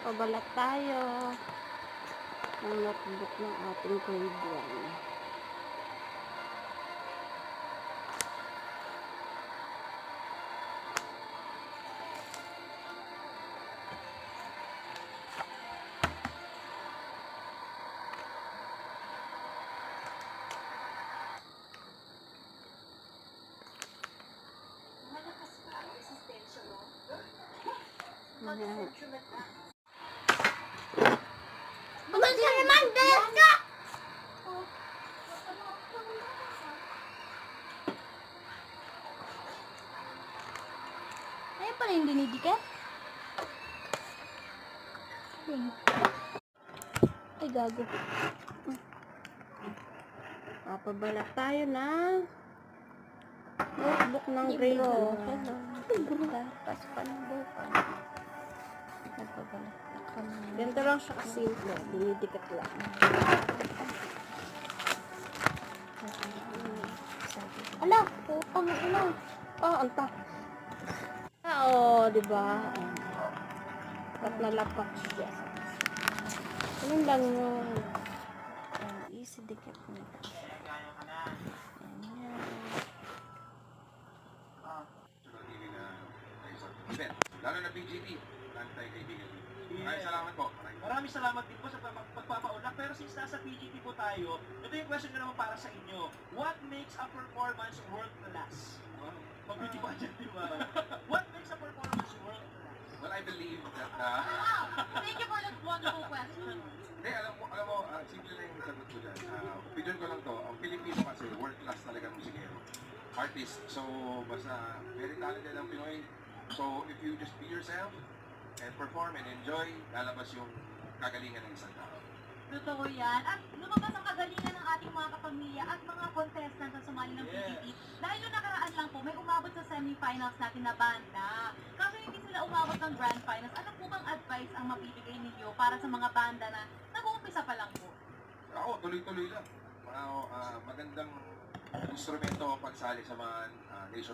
Pabalat tayo ng notebook ng ating grade 1. Umalis ka naman! Dahil ka! Ayun pala yung dinidikit. Ay, gago. Papabalat tayo ng notebook ng grade 1. Pasukan ng bukan. Nagpabalat na kami. Ganito lang siya kasimple. Dinidikit lang. Ala, putang ina. Anta. Oo, diba? Lapat na lapat siya. Ganun lang yun. Easy dikit mo. Lalo na BGP, tayo kaibigan. Maraming salamat po. Maraming salamat din po sa pagpapaunlak. Pero since nasa PGP po tayo, ito yung question ko naman para sa inyo. What makes a performance world class? Pag-beauty pa dyan, di ba? What makes a performance world class? Well, I believe that, Thank you for that wonderful question. alam mo, simple na yung sagot ko dyan. Opinion ko lang to, ang Pilipino kasi, world class talaga musikero. Artist. So, basta, very talented ang Pinoy. So, if you just be yourself, and perform and enjoy, lalabas yung kagalingan ng isang tao. Totoo yan. At lumabas ang kagalingan ng ating mga kapamilya at mga contestant na sumali ng PGP. Dahil yung nakaraan lang po, may umabot sa semifinals natin na banda. Kaso hindi sila umabot ng grand finals. Ano po bang advice ang mabibigay ninyo para sa mga banda na nag-uumpisa pa lang po? Ako, tuloy-tuloy lang. Magandang instrumento pagsali sa mga nationwide